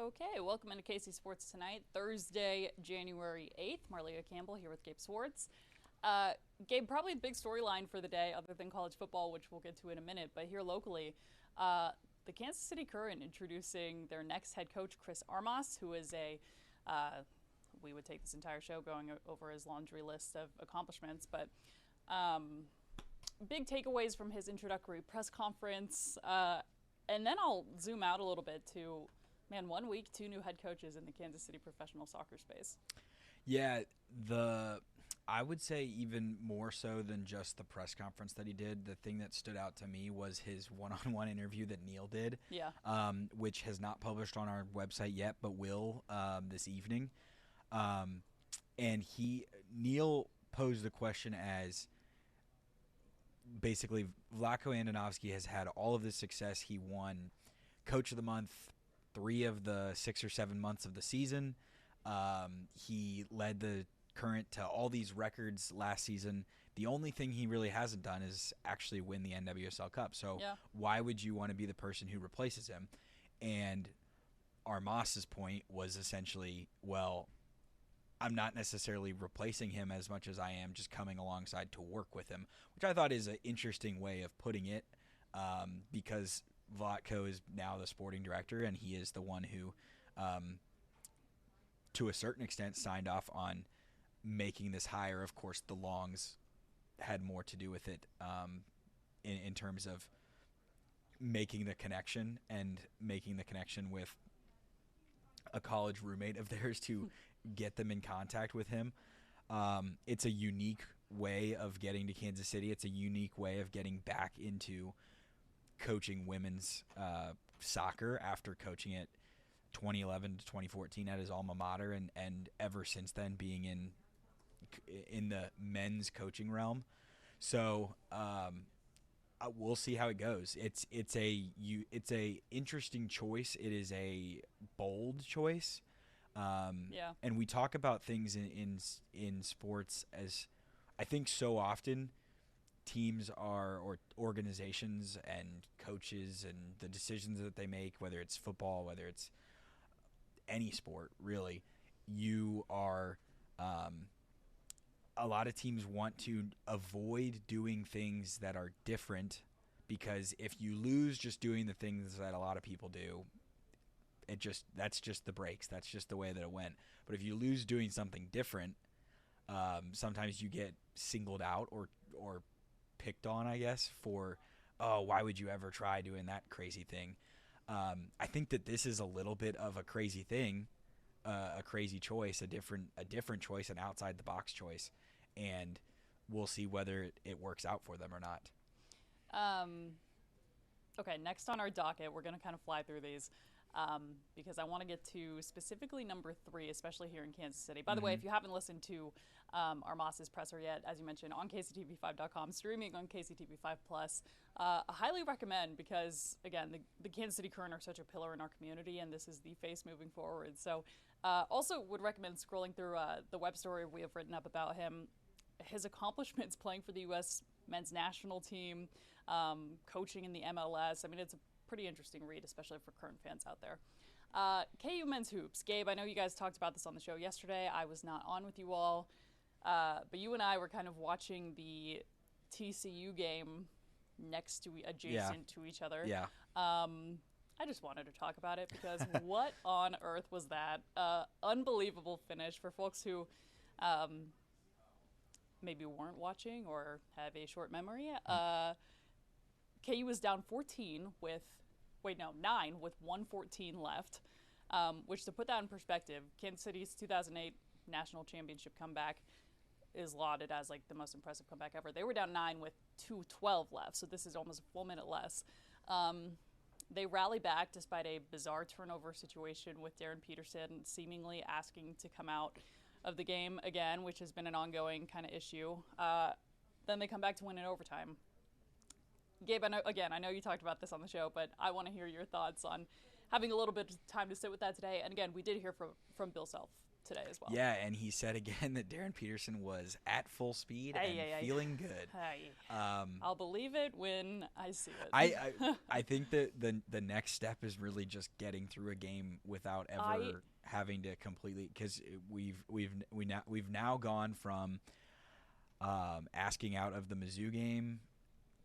Okay, welcome into KC Sports Tonight, Thursday, January 8th. Marlia Campbell here with Gabe Swartz. Gabe, probably the big storyline for the day, other than college football, which we'll get to in a minute, but here locally, the Kansas City Current introducing their next head coach, Chris Armas, who is we would take this entire show going over his laundry list of accomplishments, but big takeaways from his introductory press conference. And then I'll zoom out a little bit to, man, 1 week, two new head coaches in the Kansas City professional soccer space. Yeah, I would say even more so than just the press conference that he did, the thing that stood out to me was his one-on-one interview that Neil did, which has not published on our website yet, but will this evening. And Neil posed the question as, basically, Vlatko Andonovski has had all of this success. He won Coach of the Month 3 of the 6 or 7 months of the season. He led the Current to all these records last season. The only thing he really hasn't done is actually win the NWSL Cup. So why would you want to be the person who replaces him? And Armas's point was essentially, well, I'm not necessarily replacing him as much as I am just coming alongside to work with him, which I thought is an interesting way of putting it, because Vlatko is now the sporting director, and he is the one who, to a certain extent, signed off on making this hire. Of course, the Longs had more to do with it in terms of making the connection with a college roommate of theirs to get them in contact with him. It's a unique way of getting to Kansas City. It's a unique way of getting back into coaching women's soccer after coaching it 2011 to 2014 at his alma mater, and ever since then being in the men's coaching realm. So we'll see how it goes. It's a interesting choice. It is a bold choice. And we talk about things in sports as, I think, so often teams or organizations and coaches and the decisions that they make, whether it's football, whether it's any sport, really, you are a lot of teams want to avoid doing things that are different, because if you lose just doing the things that a lot of people do, that's just the breaks. That's just the way that it went. But if you lose doing something different, sometimes you get singled out or picked on, I guess, for, oh, why would you ever try doing that crazy thing? I think that this is a little bit of a crazy thing, a crazy choice, a different choice, an outside the box choice, and we'll see whether it works out for them or not. Okay, next on our docket, we're going to kind of fly through these. Because I want to get to specifically number 3, especially here in Kansas City. By the way, if you haven't listened to Armas's presser yet, as you mentioned, on KCTV5.com, streaming on KCTV5 Plus, I highly recommend, because, again, the Kansas City Current are such a pillar in our community, and this is the face moving forward. So also would recommend scrolling through the web story we have written up about him, his accomplishments playing for the U.S. men's national team, coaching in the MLS. I mean, it's a pretty interesting read, especially for Current fans out there. KU men's hoops. Gabe, I know you guys talked about this on the show yesterday. I was not on with you all, but you and I were kind of watching the TCU game adjacent to each other. Yeah. I just wanted to talk about it because what on earth was that? Unbelievable finish for folks who maybe weren't watching or have a short memory. KU was down 9 with 1:14 left, which, to put that in perspective, Kansas City's 2008 national championship comeback is lauded as like the most impressive comeback ever. They were down 9 with 2:12 left, so this is almost a full minute less. They rally back despite a bizarre turnover situation with Darren Peterson seemingly asking to come out of the game again, which has been an ongoing kind of issue. Then they come back to win in overtime. Gabe, I know you talked about this on the show, but I want to hear your thoughts on having a little bit of time to sit with that today. And again, we did hear from Bill Self today as well. Yeah, and he said again that Darren Peterson was at full speed and feeling good. I'll believe it when I see it. I think that the next step is really just getting through a game without ever having to completely, because we've now gone from asking out of the Mizzou game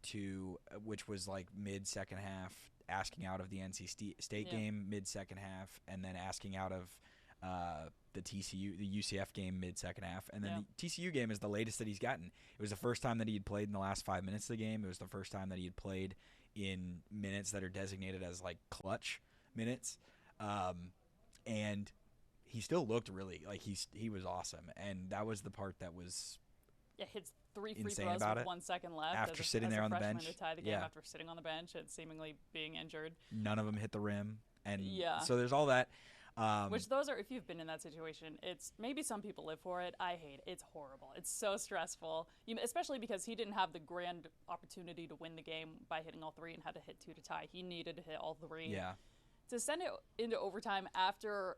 to, which was like mid second half, asking out of the NC State game mid second half, and then asking out of the UCF game mid second half, and then the TCU game is the latest that he's gotten. It was the first time that he had played in the last 5 minutes of the game. It was the first time that he had played in minutes that are designated as like clutch minutes, and he still looked really like he was awesome, and that was the part that was hits 3 free throws with 1 second left after sitting there on the bench to tie the game after sitting on the bench and seemingly being injured. None of them hit the rim, and so there's all that. Which those are, if you've been in that situation, it's maybe some people live for it. I hate it. It's horrible. It's so stressful, especially because he didn't have the grand opportunity to win the game by hitting all 3 and had to hit 2 to tie. He needed to hit all 3. Yeah. To send it into overtime after,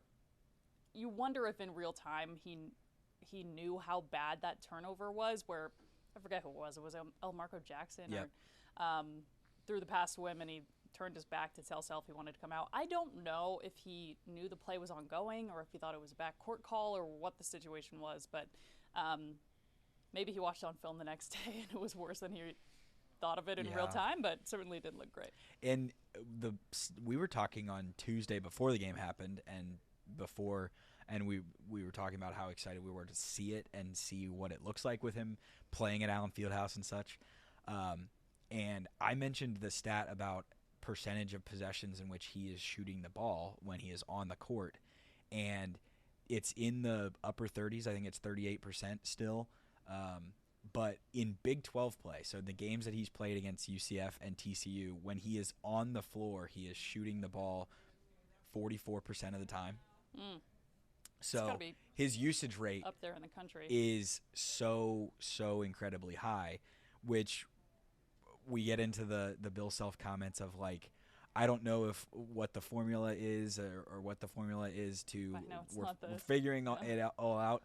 you wonder if in real time he knew how bad that turnover was, where I forget who it was. It was El Marco Jackson or threw the pass to him and he turned his back to tell Self he wanted to come out. I don't know if he knew the play was ongoing or if he thought it was a backcourt call or what the situation was, but maybe he watched it on film the next day and it was worse than he thought of it in real time, but certainly didn't look great. And we were talking on Tuesday before the game happened, and we were talking about how excited we were to see it and see what it looks like with him playing at Allen Fieldhouse and such. And I mentioned the stat about percentage of possessions in which he is shooting the ball when he is on the court, and it's in the upper 30s. I think it's 38% still. But in Big 12 play, so the games that he's played against UCF and TCU, when he is on the floor, he is shooting the ball 44% of the time. So his usage rate up there in the country is so incredibly high, which we get into the Bill Self comments of like, I don't know if what the formula is or what the formula is to we're figuring it all out,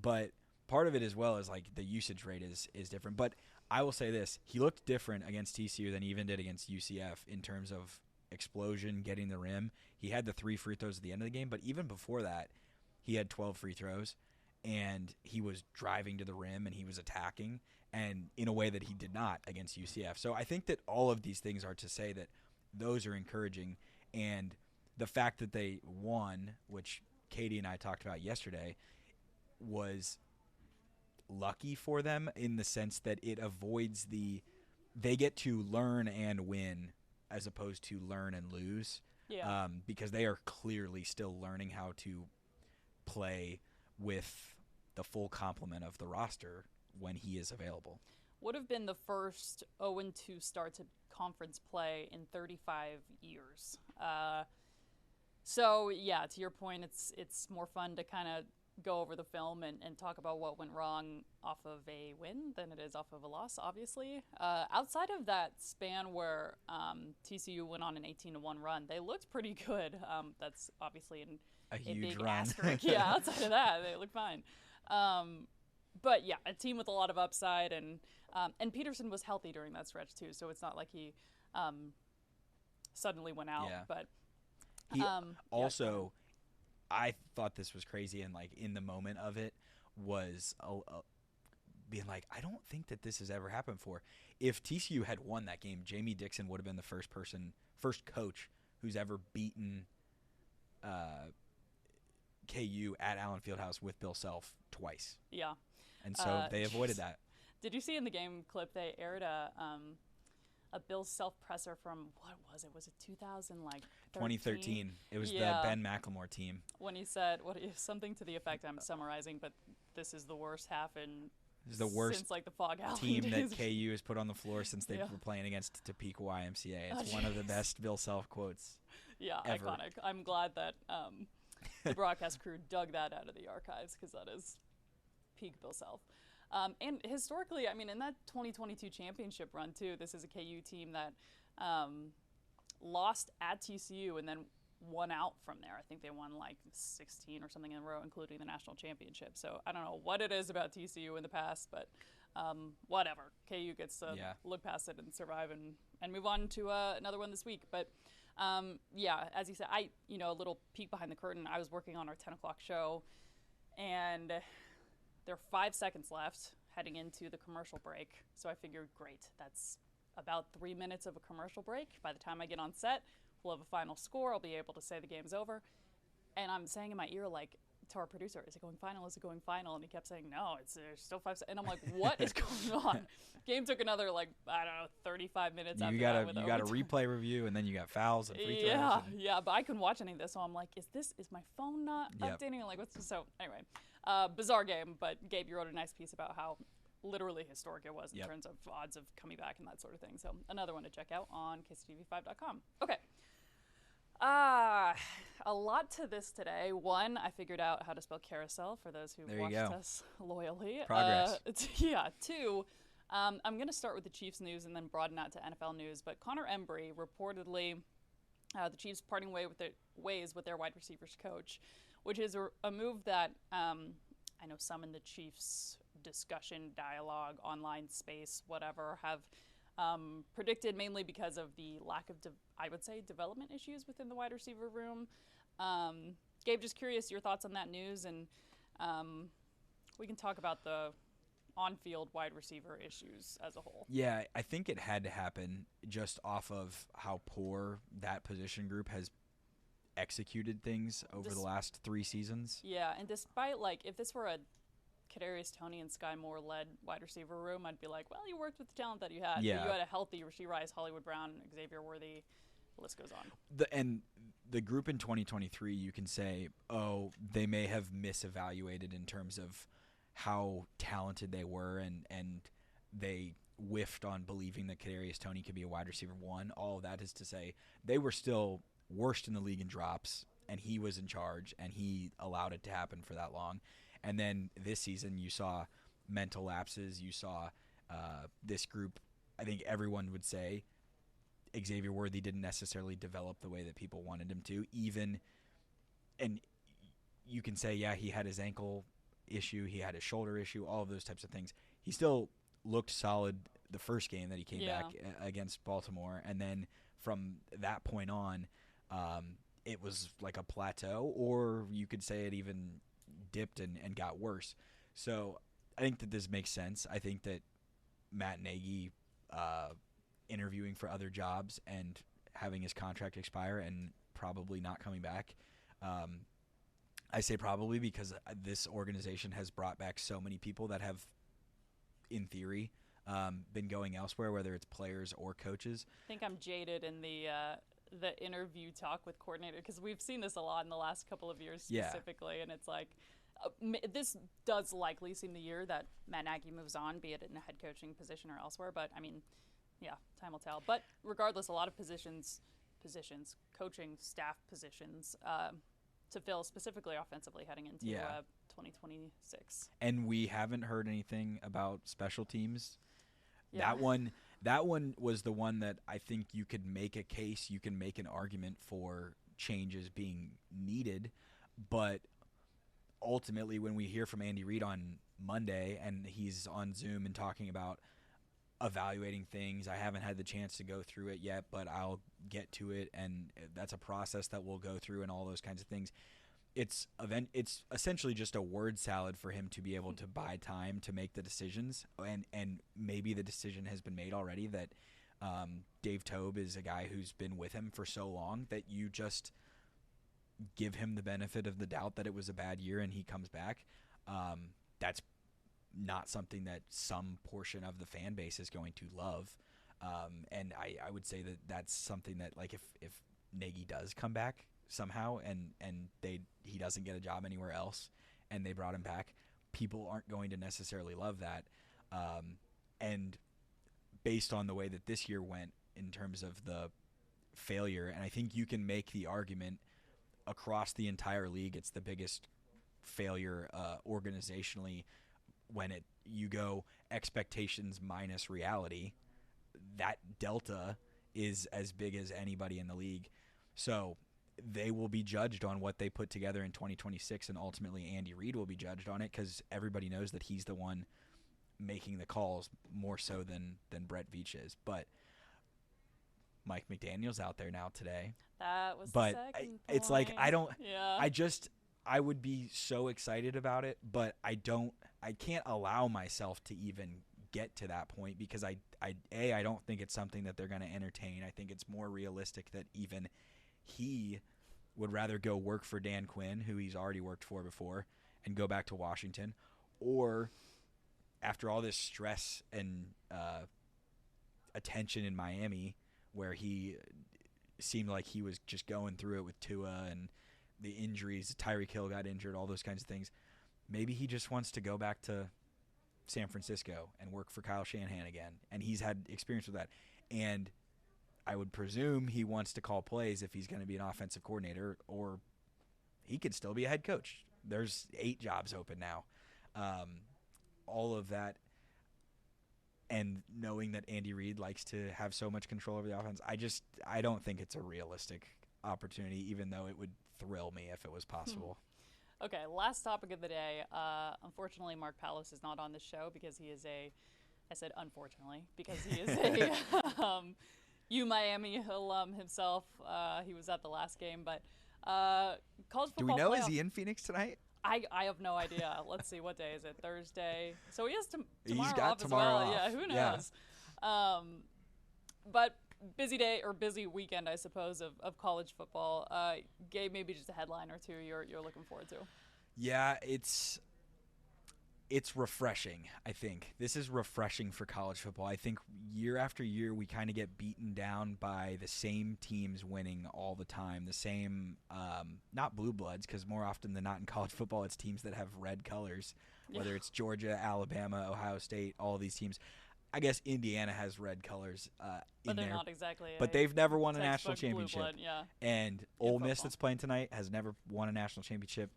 but part of it as well is like the usage rate is different. But I will say this, he looked different against TCU than he even did against UCF in terms of explosion, getting the rim. He had the 3 free throws at the end of the game, but even before that, he had 12 free throws, and he was driving to the rim and he was attacking, and in a way that he did not against UCF. So I think that all of these things are to say that those are encouraging, and the fact that they won, which Katie and I talked about yesterday, was lucky for them in the sense that it avoids they get to learn and win as opposed to learn and lose, because they are clearly still learning how to play with the full complement of the roster when he is available. Would have been the first 0-2 start to conference play in 35 years. So, yeah, to your point, it's more fun to kind of go over the film and talk about what went wrong off of a win than it is off of a loss, obviously. Outside of that span where TCU went on an 18-1 run, they looked pretty good. That's obviously a huge big run. asterisk. Yeah, outside of that, they look fine. But yeah, a team with a lot of upside, and Peterson was healthy during that stretch too, so it's not like he suddenly went out. Yeah. But he also, I thought this was crazy, and like in the moment of it was being like, I don't think that this has ever happened before. If TCU had won that game, Jamie Dixon would have been the first coach who's ever beaten KU at Allen Fieldhouse with Bill Self twice. Yeah. And so they avoided that. Did you see in the game clip they aired a Bill Self presser from, what was it? Was it 2013? It was the Ben McLemore team. When he said something to the effect, I'm summarizing, but this is the worst half since like the Fog Alley team days. that KU has put on the floor since they were playing against Topeka YMCA. It's one of the best Bill Self quotes. Yeah, ever. Iconic. I'm glad that the broadcast crew dug that out of the archives, because that is peak Bill Self. And historically, I mean, in that 2022 championship run too, this is a KU team that lost at TCU and then one out from there. I think they won like 16 or something in a row, including the national championship. So I don't know what it is about TCU in the past, but whatever. KU gets to look past it and survive and move on to another one this week. But yeah, as you said, a little peek behind the curtain. I was working on our 10 o'clock show, and there are 5 seconds left heading into the commercial break. So I figured, great, that's about 3 minutes of a commercial break. By the time I get on set, we'll have a final score. I'll be able to say the game's over. And I'm saying in my ear, like, to our producer, is it going final? Is it going final? And he kept saying, no, there's still 5 seconds. And I'm like, what is going on? Game took another, 35 minutes after that. You got a replay review, and then you got fouls and free throws. Yeah, but I couldn't watch any of this. So I'm like, is my phone not updating? Like, so anyway, bizarre game. But Gabe, you wrote a nice piece about how literally historic it was in terms of odds of coming back and that sort of thing. So another one to check out on KCTV5.com. Okay. A lot to this today. One, I figured out how to spell carousel for those who watched us loyally. Progress. Two, I'm going to start with the Chiefs news and then broaden out to NFL news. But Connor Embry, reportedly, the Chiefs parting ways with their wide receivers coach, which is a move that I know some in the Chiefs discussion, dialogue, online space, whatever, have predicted, mainly because of the lack of, development issues within the wide receiver room. Gabe, just curious your thoughts on that news, and we can talk about the on-field wide receiver issues as a whole. Yeah, I think it had to happen just off of how poor that position group has executed things over the last 3 seasons. Yeah, and despite, if this were a Kadarius Toney and Sky Moore led wide receiver room, I'd be like, well, you worked with the talent that you had. Yeah. You had a healthy Rashee Rice, Hollywood Brown, Xavier Worthy. The list goes on. The group in 2023, you can say, they may have misevaluated in terms of how talented they were, and they whiffed on believing that Kadarius Toney could be a wide receiver 1. All of that is to say they were still worst in the league in drops, and he was in charge, and he allowed it to happen for that long. And then this season, you saw mental lapses. You saw this group, I think everyone would say, Xavier Worthy didn't necessarily develop the way that people wanted him to. And you can say, he had his ankle issue, he had his shoulder issue, all of those types of things. He still looked solid the first game that he came back against Baltimore. And then from that point on, it was like a plateau, or you could say it even dipped and got worse. So I think that this makes sense. I think that Matt Nagy interviewing for other jobs and having his contract expire and probably not coming back. I say probably because this organization has brought back so many people that have, in theory, been going elsewhere, whether it's players or coaches. I think I'm jaded in the interview talk with coordinator, because we've seen this a lot in the last couple of years specifically, and it's like this does likely seem the year that Matt Nagy moves on, be it in a head coaching position or elsewhere. But I mean, time will tell. But regardless, a lot of positions, coaching staff positions to fill, specifically offensively, heading into 2026. And we haven't heard anything about special teams. Yeah. That one was the one that I think you could make a case, you can make an argument for changes being needed, but ultimately when we hear from Andy Reid on Monday and he's on Zoom and talking about evaluating things, I haven't had the chance to go through it yet, but I'll get to it, and that's a process that we'll go through and all those kinds of things. It's essentially just a word salad for him to be able to buy time to make the decisions, and maybe the decision has been made already that Dave Toub is a guy who's been with him for so long that you just give him the benefit of the doubt that it was a bad year and he comes back. That's not something that some portion of the fan base is going to love. And I would say that that's something that, like, if Nagy does come back somehow and he doesn't get a job anywhere else and they brought him back, people aren't going to necessarily love that. And based on the way that this year went in terms of the failure, and I think you can make the argument across the entire league, it's the biggest failure organizationally when you go expectations minus reality. That delta is as big as anybody in the league. So they will be judged on what they put together in 2026, and ultimately Andy Reid will be judged on it because everybody knows that he's the one making the calls more so than Brett Veach is. But Mike McDaniel's out there now today. That was But the second it's like point. Yeah. I would be so excited about it, but I can't allow myself to even get to that point because I don't think it's something that they're going to entertain. I think it's more realistic that even he would rather go work for Dan Quinn, who he's already worked for before, and go back to Washington, or after all this stress and attention in Miami, where he seemed like he was just going through it with Tua and the injuries, Tyreek Hill got injured, all those kinds of things. Maybe he just wants to go back to San Francisco and work for Kyle Shanahan again, and he's had experience with that. And I would presume he wants to call plays if he's going to be an offensive coordinator, or he could still be a head coach. There's 8 jobs open now. All of that, and knowing that Andy Reid likes to have so much control over the offense, I don't think it's a realistic opportunity, even though it would thrill me if it was possible. Okay, last topic of the day. Unfortunately, Mark Palos is not on this show because he is I said unfortunately, because he is a U-Miami alum himself. He was at the last game, but college football Do we know, playoff, is he in Phoenix tonight? I have no idea. Let's see, what day is it? Thursday. So he has tomorrow He's got off tomorrow as well. off. Yeah, who knows? But busy day or busy weekend, I suppose, of college football. Gabe, maybe just a headline or two you're looking forward to. Yeah, it's refreshing, I think. This is refreshing for college football. I think year after year we kind of get beaten down by the same teams winning all the time. The same, not blue bloods, because more often than not in college football it's teams that have red colors, whether it's Georgia, Alabama, Ohio State, all these teams. I guess Indiana has red colors But they're there. not exactly. But they've never won a national textbook blue championship. blood, yeah. And Ole Miss football. that's playing tonight has never won a national championship.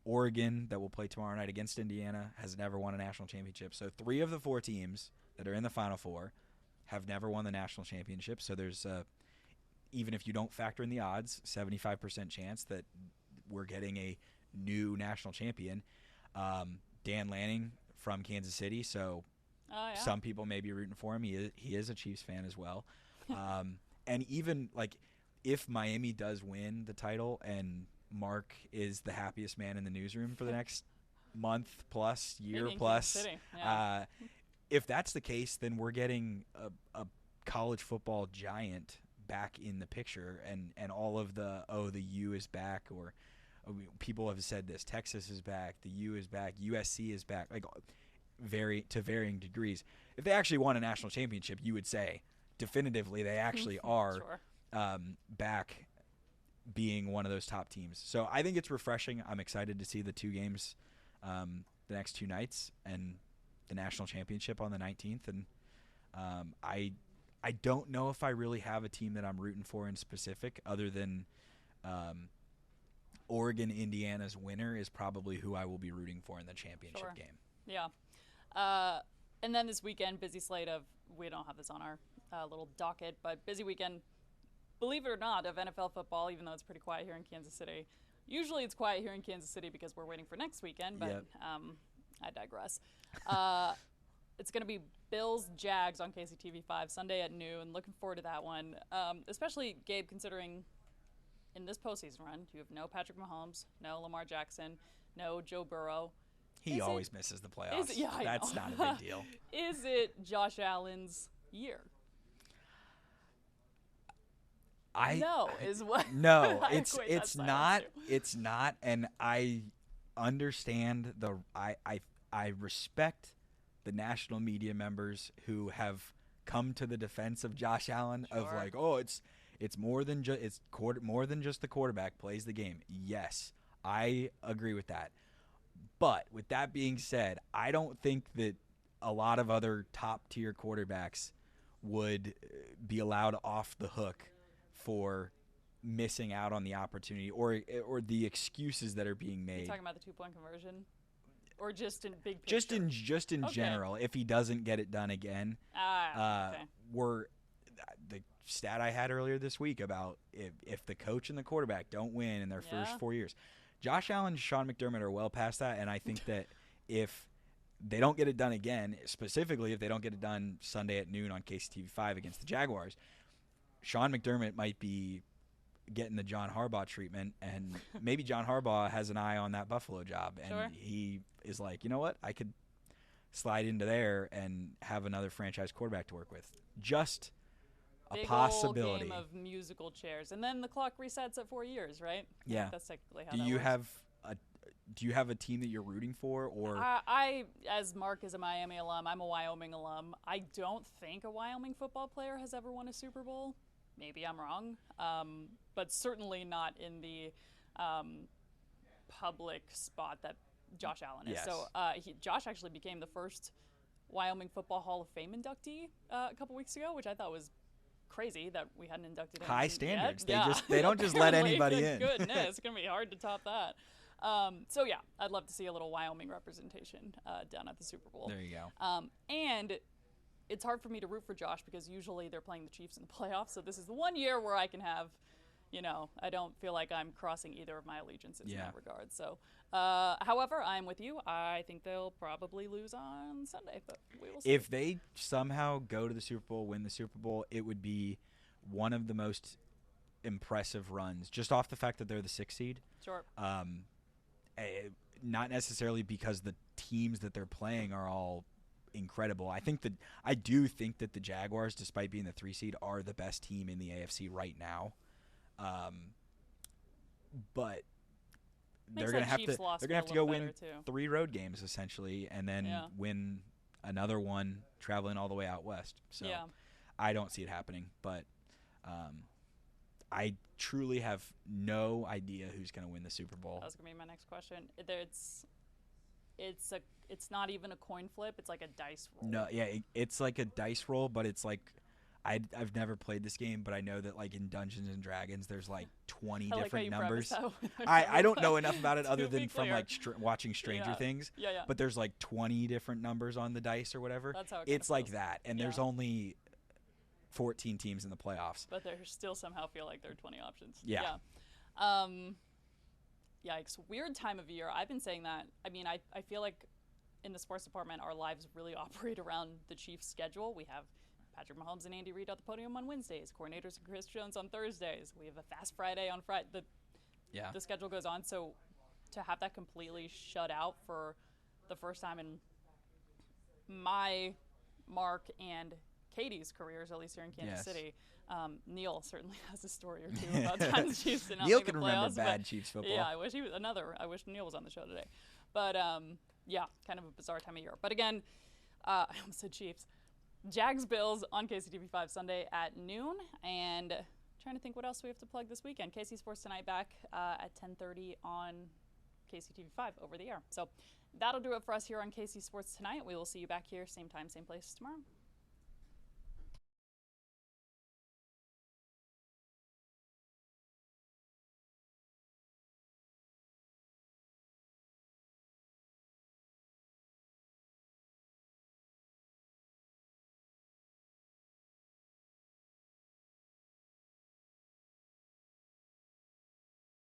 Oregon, that will play tomorrow night against Indiana, has never won a national championship. So 3 of the 4 teams that are in the Final Four have never won the national championship. So there's, even if you don't factor in the odds, 75% chance that we're getting a new national champion. Dan Lanning from Kansas City, so some people may be rooting for him. He is a Chiefs fan as well. And even, like, if Miami does win the title and Mark is the happiest man in the newsroom for the next month plus, year plus. Yeah. If that's the case, then we're getting a college football giant back in the picture, and all of the U is back, or people have said this, Texas is back, the U is back, USC is back, like to varying degrees. If they actually won a national championship, you would say definitively they actually are back being one of those top teams. So I think it's refreshing. I'm excited to see the 2 games the next 2 nights and the national championship on the 19th. And I don't know if I really have a team that I'm rooting for in specific, other than Oregon, Indiana's winner is probably who I will be rooting for in the championship game. Yeah. And then this weekend, busy slate of, we don't have this on our little docket, but busy weekend, believe it or not, of NFL football, even though it's pretty quiet here in Kansas City. Usually it's quiet here in Kansas City because we're waiting for next weekend, but I digress. It's going to be Bills-Jags on KCTV5 Sunday at noon. Looking forward to that one, especially, Gabe, considering in this postseason run, you have no Patrick Mahomes, no Lamar Jackson, no Joe Burrow. He always misses the playoffs. That's not a big deal. Is it Josh Allen's year? No, it's not. It's not, and I understand I respect the national media members who have come to the defense of Josh Allen, of like, oh, it's more than just more than just the quarterback plays the game. Yes, I agree with that. But with that being said, I don't think that a lot of other top tier quarterbacks would be allowed off the hook for missing out on the opportunity or the excuses that are being made. You're talking about the 2-point conversion, or just in big picture? Just in general, if he doesn't get it done again, the stat I had earlier this week about if the coach and the quarterback don't win in their first 4 years, Josh Allen and Sean McDermott are well past that, and I think that if they don't get it done again, specifically if they don't get it done Sunday at noon on KCTV5 against the Jaguars, Sean McDermott might be getting the John Harbaugh treatment, and maybe John Harbaugh has an eye on that Buffalo job, and he is like, you know what, I could slide into there and have another franchise quarterback to work with. Just a big possibility. Old game of musical chairs, and then the clock resets at 4 years, right? Yeah, that's technically how do that you works. have a team that you're rooting for, or I, as Mark is a Miami alum, I'm a Wyoming alum. I don't think a Wyoming football player has ever won a Super Bowl. Maybe I'm wrong, but certainly not in the public spot that Josh Allen is. Yes. So Josh actually became the first Wyoming Football Hall of Fame inductee a couple weeks ago, which I thought was crazy that we hadn't inducted him high yet. standards. Yeah. They don't just let anybody in. Goodness, it's gonna be hard to top that. So yeah, I'd love to see a little Wyoming representation down at the Super Bowl. There you go. And it's hard for me to root for Josh because usually they're playing the Chiefs in the playoffs. So this is the one year where I can have, I don't feel like I'm crossing either of my allegiances in that regard. So, however, I'm with you. I think they'll probably lose on Sunday, but we will see. If they somehow go to the Super Bowl, win the Super Bowl, it would be one of the most impressive runs, just off the fact that they're the 6th seed. Sure. Not necessarily because the teams that they're playing are all incredible. I do think that the Jaguars, despite being the 3 seed, are the best team in the AFC right now. But they're gonna have to go win 3 road games essentially, and then win another one traveling all the way out west. So I don't see it happening, but I truly have no idea who's going to win the Super Bowl. That was going to be my next question. It's not even a coin flip. It's like a dice roll. No, yeah, it's like a dice roll, but it's like I've never played this game, but I know that like in Dungeons and Dragons, there's like 20 different numbers. I don't know enough about it other than from like watching Stranger Things. Yeah. But there's like 20 different numbers on the dice or whatever. That's how it's like that, and there's only 14 teams in the playoffs. But there still somehow feel like there are 20 options. Yeah. Yikes. Weird time of year. I've been saying that. I mean, I feel like in the sports department, our lives really operate around the Chiefs' schedule. We have Patrick Mahomes and Andy Reid at the podium on Wednesdays, coordinators and Chris Jones on Thursdays. We have a Fast Friday on Friday. The schedule goes on. So to have that completely shut out for the first time in my, Mark, and Katie's careers, at least here in Kansas City. Neil certainly has a story or two about times Chiefs did not Neil make the can playoffs, remember bad Chiefs football. Yeah, I wish Neil was on the show today. But kind of a bizarre time of year. But again, I almost said Chiefs. Jags Bills on KCTV5 Sunday at noon, and trying to think what else we have to plug this weekend. KC Sports Tonight back at 10:30 on KCTV5 over the air. So that'll do it for us here on KC Sports Tonight. We will see you back here same time, same place tomorrow.